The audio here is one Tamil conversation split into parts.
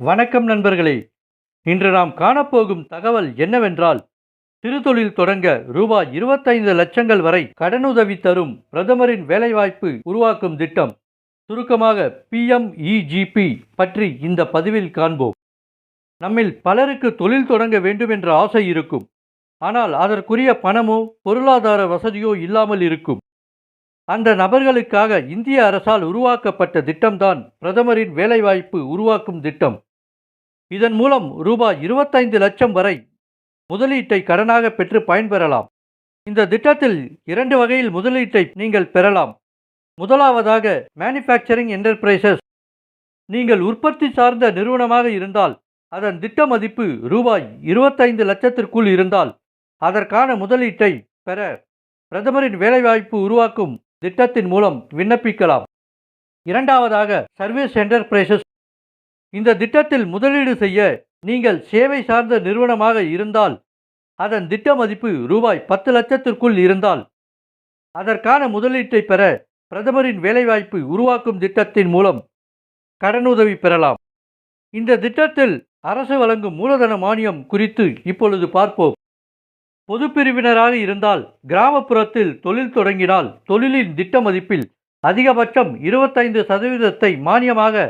வணக்கம் நண்பர்களே. இன்று நாம் காணப்போகும் தகவல் என்னவென்றால், சிறுதொழில் தொடங்க ரூபாய் 25 லட்சங்கள் வரை கடனுதவி தரும் பிரதமரின் வேலைவாய்ப்பு உருவாக்கும் திட்டம், சுருக்கமாக PMEGP பற்றி இந்த பதிவில் காண்போம். நம்மில் பலருக்கு தொழில் தொடங்க வேண்டும் என்ற ஆசை இருக்கும். ஆனால் அதற்குரிய பணமோ பொருளாதார வசதியோ இல்லாமல் இருக்கும். அந்த நபர்களுக்காக இந்திய அரசால் உருவாக்கப்பட்ட திட்டம்தான் பிரதமரின் வேலைவாய்ப்பு உருவாக்கும் திட்டம். இதன் மூலம் ரூபாய் 25 லட்சம் வரை முதலீட்டை கடனாக பெற்று பயன்பெறலாம். இந்த திட்டத்தில் 2 வகையில் முதலீட்டை நீங்கள் பெறலாம். முதலாவதாக மேனுஃபேக்சரிங் என்டர்பிரைசஸ். நீங்கள் உற்பத்தி சார்ந்த நிறுவனமாக இருந்தால் அதன் திட்ட மதிப்பு ரூபாய் 25 லட்சத்திற்குள் இருந்தால் அதற்கான முதலீட்டை பெற பிரதமரின் வேலைவாய்ப்பு உருவாக்கும் திட்டத்தின் மூலம் விண்ணப்பிக்கலாம். இரண்டாவதாக சர்வீஸ் என்டர்பிரைசஸ். இந்த திட்டத்தில் முதலீடு செய்ய நீங்கள் சேவை சார்ந்த நிறுவனமாக இருந்தால் அதன் திட்ட மதிப்பு ரூபாய் 10 லட்சத்திற்குள் இருந்தால் அதற்கான முதலீட்டை பெற பிரதமரின் வேலைவாய்ப்பு உருவாக்கும் திட்டத்தின் மூலம் கடனுதவி பெறலாம். இந்த திட்டத்தில் அரசு வழங்கும் மூலதன மானியம் குறித்து இப்பொழுது பார்ப்போம். பொது பிரிவினராக இருந்தால் கிராமப்புறத்தில் தொழில் தொடங்கினால் தொழிலின் திட்ட மதிப்பில் அதிகபட்சம் 25% மானியமாக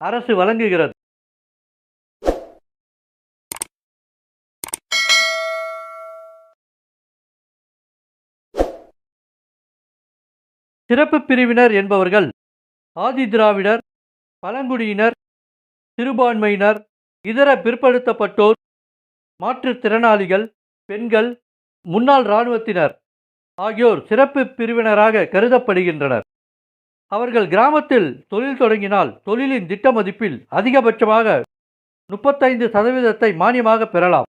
அரசு வழங்குகிறது. சிறப்பு பிரிவினர் என்பவர்கள் ஆதி திராவிடர், பழங்குடியினர், சிறுபான்மையினர், இதர பிற்படுத்தப்பட்டோர், மாற்றுத்திறனாளிகள், பெண்கள், முன்னாள் இராணுவத்தினர் ஆகியோர் சிறப்பு பிரிவினராக கருதப்படுகின்றனர். அவர்கள் கிராமத்தில் தொழில் தொடங்கினால் தொழிலின் திட்ட மதிப்பில் அதிகபட்சமாக 35% மானியமாக பெறலாம்.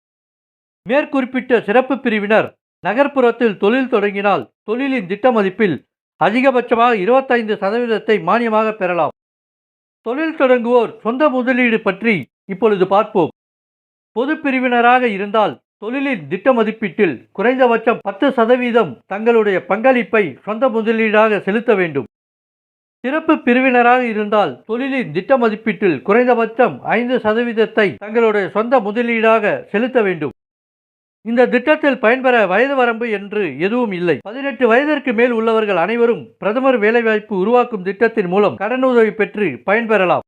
மேற்குறிப்பிட்ட சிறப்பு பிரிவினர் நகர்ப்புறத்தில் தொழில் தொடங்கினால் தொழிலின் திட்ட மதிப்பில் அதிகபட்சமாக 25% மானியமாக பெறலாம். தொழில் தொடங்குவோர் சொந்த முதலீடு பற்றி இப்பொழுது பார்ப்போம். பொது பிரிவினராக இருந்தால் தொழிலின் திட்ட மதிப்பீட்டில் குறைந்தபட்சம் 10% தங்களுடைய பங்களிப்பை சொந்த முதலீடாக செலுத்த வேண்டும். சிறப்பு பிரிவினராக இருந்தால் தொழிலின் திட்ட மதிப்பீட்டில் குறைந்தபட்சம் 5% தங்களுடைய சொந்த முதலீடாக செலுத்த வேண்டும். இந்த திட்டத்தில் பயன்பெற வயது வரம்பு என்று எதுவும் இல்லை. 18 வயதிற்கு மேல் உள்ளவர்கள் அனைவரும் பிரதமர் வேலைவாய்ப்பு உருவாக்கும் திட்டத்தின் மூலம் கடனுதவி பெற்று பயன்பெறலாம்.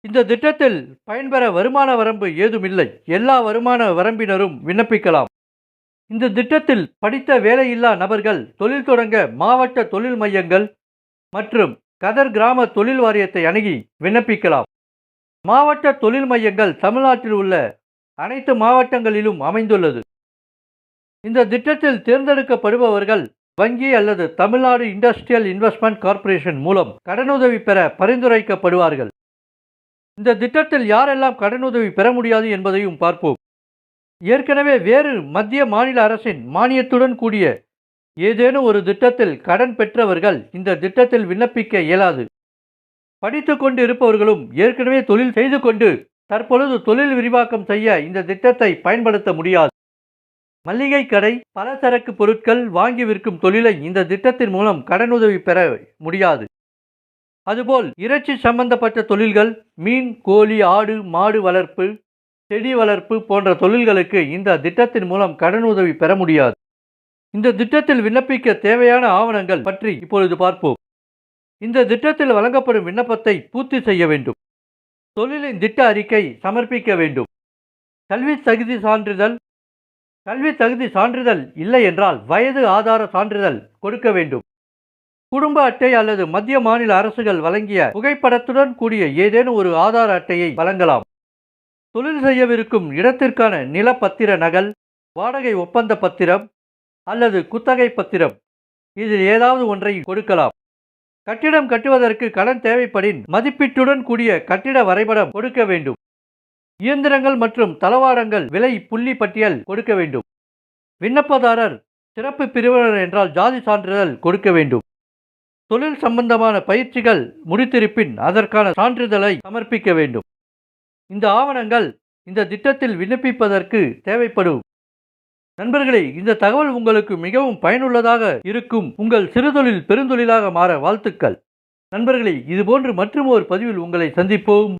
இந்த திட்டத்தில் பயன்பெற வருமான வரம்பு ஏதுமில்லை. எல்லா வருமான வரம்பினரும் விண்ணப்பிக்கலாம். இந்த திட்டத்தில் படித்த வேலையில்லா நபர்கள் தொழில் தொடங்க மாவட்ட தொழில் மையங்கள் மற்றும் கதர் கிராம தொழில் வாரியத்தை அணுகி விண்ணப்பிக்கலாம். மாவட்ட தொழில் மையங்கள் தமிழ்நாட்டில் உள்ள அனைத்து மாவட்டங்களிலும் அமைந்துள்ளது. இந்த திட்டத்தில் தேர்ந்தெடுக்கப்படுபவர்கள் வங்கி அல்லது தமிழ்நாடு இண்டஸ்ட்ரியல் இன்வெஸ்ட்மெண்ட் கார்ப்பரேஷன் மூலம் கடனுதவி பெற பரிந்துரைக்கப்படுவார்கள். இந்த திட்டத்தில் யாரெல்லாம் கடனுதவி பெற முடியாது என்பதையும் பார்ப்போம். ஏற்கனவே வேறு மத்திய மாநில அரசின் மானியத்துடன் கூடிய ஏதேனும் ஒரு திட்டத்தில் கடன் பெற்றவர்கள் இந்த திட்டத்தில் விண்ணப்பிக்க இயலாது. படித்து கொண்டு இருப்பவர்களும் ஏற்கனவே தொழில் செய்து கொண்டு தற்பொழுது தொழில் விரிவாக்கம் செய்ய இந்த திட்டத்தை பயன்படுத்த முடியாது. மளிகை கடை, பலசரக்கு பொருட்கள் வாங்கி விற்கும் தொழிலை இந்த திட்டத்தின் மூலம் கடனுதவி பெற முடியாது. அதுபோல் இறைச்சி சம்பந்தப்பட்ட தொழில்கள், மீன், கோழி, ஆடு, மாடு வளர்ப்பு, செடி வளர்ப்பு போன்ற தொழில்களுக்கு இந்த திட்டத்தின் மூலம் கடனுதவி பெற முடியாது. இந்த திட்டத்தில் விண்ணப்பிக்க தேவையான ஆவணங்கள் பற்றி இப்பொழுது பார்ப்போம். இந்த திட்டத்தில் வழங்கப்படும் விண்ணப்பத்தை பூர்த்தி செய்ய வேண்டும். தொழிலின் திட்ட அறிக்கை சமர்ப்பிக்க வேண்டும். கல்வி தகுதி சான்றிதழ். கல்வி தகுதி சான்றிதழ் இல்லை என்றால் வயது ஆதார சான்றிதழ் கொடுக்க வேண்டும். குடும்ப அட்டை அல்லது மத்திய மாநில அரசுகள் வழங்கிய புகைப்படத்துடன் கூடிய ஏதேனும் ஒரு ஆதார அட்டையை வழங்கலாம். தொழில் செய்யவிருக்கும் இடத்திற்கான நிலப்பத்திர நகல், வாடகை ஒப்பந்த பத்திரம் அல்லது குத்தகை பத்திரம், இதில் ஏதாவது ஒன்றை கொடுக்கலாம். கட்டிடம் கட்டுவதற்கு கடன் தேவைப்படின் மதிப்பீட்டுடன் கூடிய கட்டிட வரைபடம் கொடுக்க வேண்டும். இயந்திரங்கள் மற்றும் தளவாடங்கள் விலை புள்ளி பட்டியல் கொடுக்க வேண்டும். விண்ணப்பதாரர் சிறப்பு பிரிவினர் என்றால் ஜாதி சான்றிதழ் கொடுக்க வேண்டும். தொழில் சம்பந்தமான பயிற்சிகள் முடித்திருப்பின் அதற்கான சான்றிதழை சமர்ப்பிக்க வேண்டும். இந்த ஆவணங்கள் இந்த திட்டத்தில் விண்ணப்பிப்பதற்கு தேவைப்படும். நண்பர்களே, இந்த தகவல் உங்களுக்கு மிகவும் பயனுள்ளதாக இருக்கும். உங்கள் சிறுதொழில் பெருந்தொழிலாக மாற வாழ்த்துக்கள். நண்பர்களே, இதுபோன்று மற்றும் ஒரு பதிவில் உங்களை சந்திப்போம்.